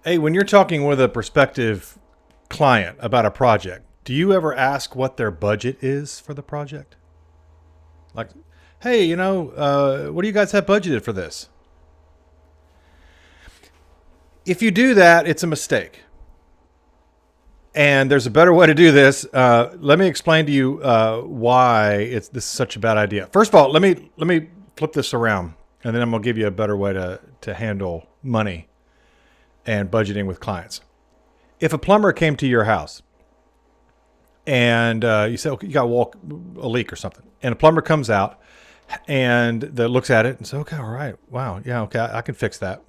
Hey, when you're talking with a prospective client about a project, do you ever ask what their budget is for the project? Like, hey, what do you guys have budgeted for this? If you do that, it's a mistake. And there's a better way to do this. Let me explain to you why this is such a bad idea. First of all, let me flip this around, and then I'm gonna give you a better way to handle money and budgeting with clients. If a plumber came to your house and you said, okay, you got a leak or something, and a plumber comes out and looks at it and says, okay, all right, wow, yeah, okay, I can fix that.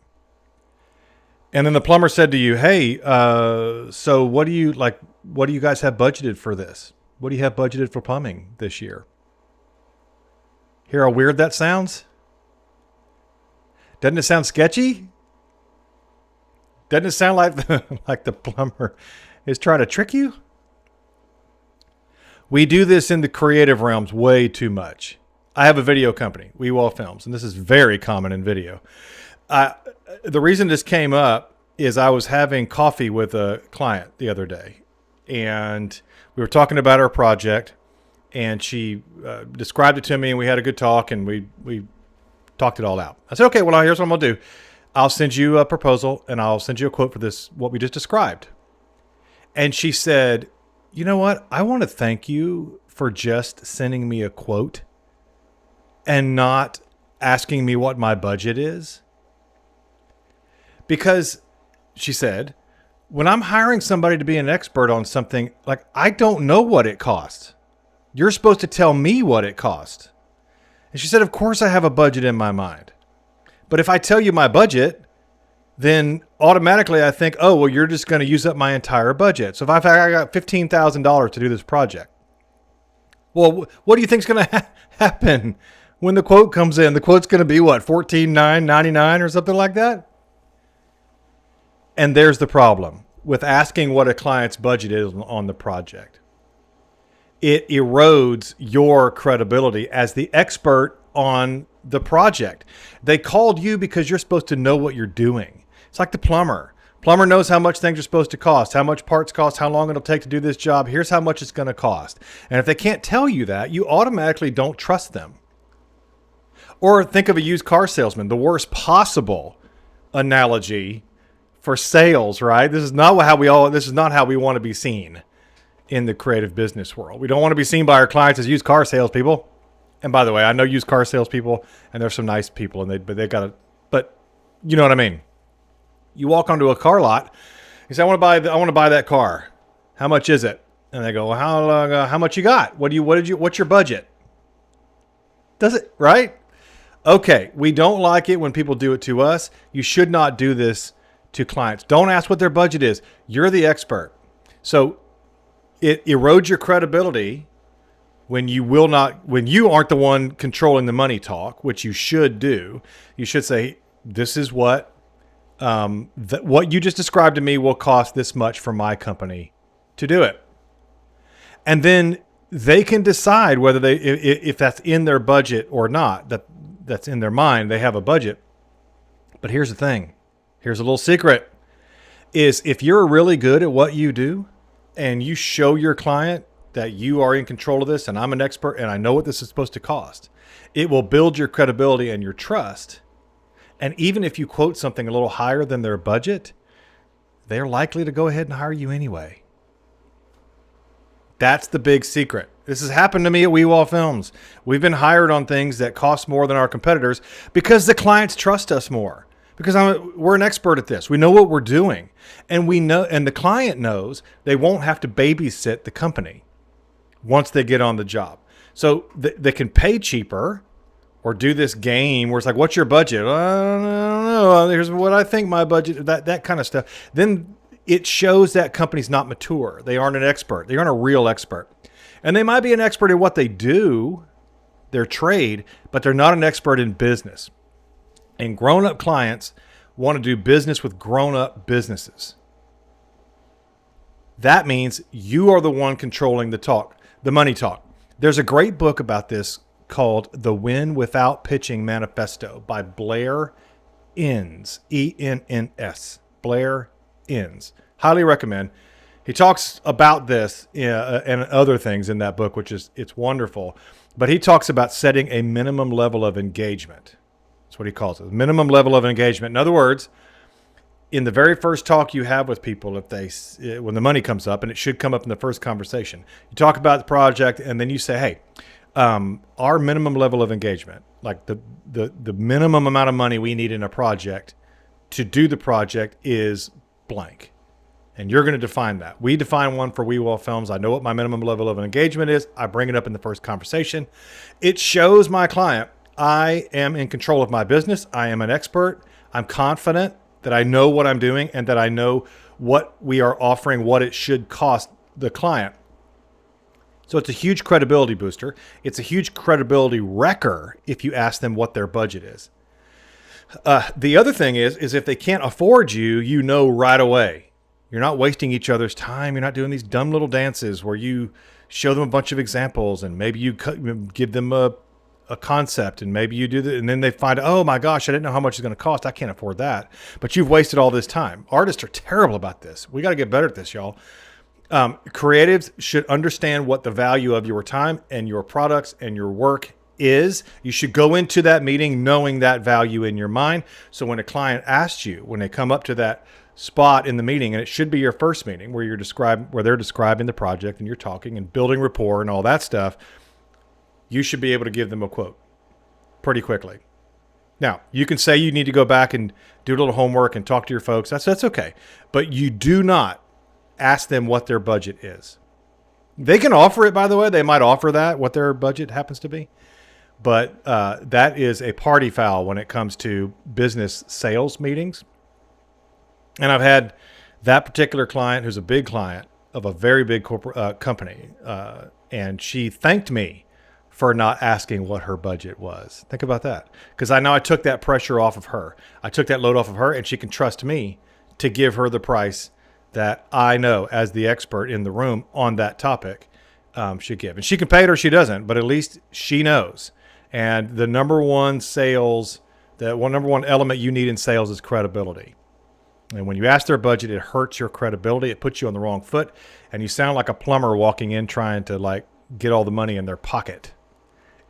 And then the plumber said to you, hey, so what do you like? What do you guys have budgeted for this? What do you have budgeted for plumbing this year? Hear how weird that sounds? Doesn't it sound sketchy? Doesn't it sound like like the plumber is trying to trick you? We do this in the creative realms way too much. I have a video company, WeWall Films, and this is very common in video. The reason this came up is I was having coffee with a client the other day, and we were talking about our project, and she described it to me, and we had a good talk, and we talked it all out. I said, okay, well, here's what I'm gonna do. I'll send you a proposal, and I'll send you a quote for this, what we just described. And she said, you know what? I want to thank you for just sending me a quote and not asking me what my budget is. Because she said, when I'm hiring somebody to be an expert on something, like, I don't know what it costs. You're supposed to tell me what it costs. And she said, of course I have a budget in my mind. But if I tell you my budget, then automatically I think, oh, well, you're just going to use up my entire budget. So if I got $15,000 to do this project, well, what do you think is going to happen when the quote comes in? The quote's going to be what, $14,999 or something like that? And there's the problem with asking what a client's budget is on the project. It erodes your credibility as the expert on the project. They called you because you're supposed to know what you're doing. It's like the plumber. Plumber knows how much things are supposed to cost, how much parts cost, how long it'll take to do this job. Here's how much it's going to cost. And if they can't tell you that, you automatically don't trust them. Or think of a used car salesman, the worst possible analogy for sales, right? This is not how we want to be seen in the creative business world. We don't want to be seen by our clients as used car salespeople. And by the way, I know used car salespeople, and there's some nice people, but you know what I mean. You walk onto a car lot, you say, I want to buy that car. How much is it? And they go, well, how much you got? What's your budget? Does it, right? Okay, we don't like it when people do it to us. You should not do this to clients. Don't ask what their budget is. You're the expert. So it erodes your credibility when you aren't the one controlling the money talk, which you should do. You should say, this is what you just described to me will cost this much for my company to do it. And then they can decide whether if that's in their budget or not. That's in their mind. They have a budget. But here's the thing. Here's a little secret. Is if you're really good at what you do and you show your client that you are in control of this and I'm an expert and I know what this is supposed to cost, it will build your credibility and your trust. And even if you quote something a little higher than their budget, they're likely to go ahead and hire you anyway. That's the big secret. This has happened to me at WeWall Films. We've been hired on things that cost more than our competitors because the clients trust us more. Because we're an expert at this. We know what we're doing. And the client knows they won't have to babysit the company once they get on the job. So they can pay cheaper or do this game where it's like, what's your budget? I don't know. Here's what I think my budget, that kind of stuff. Then it shows that company's not mature. They aren't an expert. They aren't a real expert. And they might be an expert in what they do, their trade, but they're not an expert in business. And grown-up clients want to do business with grown-up businesses. That means you are the one controlling the money talk. There's a great book about this called The Win Without Pitching Manifesto by Blair Enns, E-N-N-S, Blair ends. Highly recommend. He talks about this and other things in that book, it's wonderful. But he talks about setting a minimum level of engagement. That's what he calls it, minimum level of engagement. In other words, in the very first talk you have with people, when the money comes up, and it should come up in the first conversation, you talk about the project, and then you say, hey, our minimum level of engagement, like the minimum amount of money we need in a project to do the project is blank. And you're going to define that. We define one for We Well Films. I know what my minimum level of engagement is. I bring it up in the first conversation. It shows my client I am in control of my business. I am an expert. I'm confident that I know what I'm doing and that I know what we are offering, what it should cost the client. So it's a huge credibility booster. It's a huge credibility wrecker if you ask them what their budget is. The other thing is if they can't afford you, you know right away. You're not wasting each other's time. You're not doing these dumb little dances where you show them a bunch of examples and maybe you give them a concept and maybe you do that. And then they find, oh my gosh, I didn't know how much it's going to cost. I can't afford that. But you've wasted all this time. Artists are terrible about this. We got to get better at this, y'all. Creatives should understand what the value of your time and your products and your work is. You should go into that meeting knowing that value in your mind. So when a client asks you, when they come up to that spot in the meeting, and it should be your first meeting where they're describing the project and you're talking and building rapport and all that stuff, you should be able to give them a quote pretty quickly. Now, you can say you need to go back and do a little homework and talk to your folks. That's okay. But you do not ask them what their budget is. They can offer it, by the way. They might offer that, what their budget happens to be. But that is a party foul when it comes to business sales meetings. And I've had that particular client, who's a big client of a very big corporate company, and she thanked me for not asking what her budget was. Think about that. Because I know I took that pressure off of her. I took that load off of her, and she can trust me to give her the price that I know as the expert in the room on that topic should give. And she can pay it or she doesn't, but at least she knows. And the number one element you need in sales is credibility. And when you ask their budget, it hurts your credibility. It puts you on the wrong foot. And you sound like a plumber walking in trying to get all the money in their pocket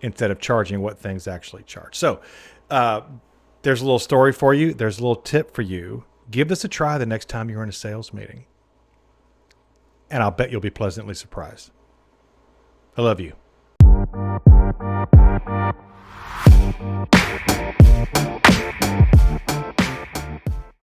instead of charging what things actually charge. So there's a little story for you. There's a little tip for you. Give this a try the next time you're in a sales meeting. And I'll bet you'll be pleasantly surprised. I love you.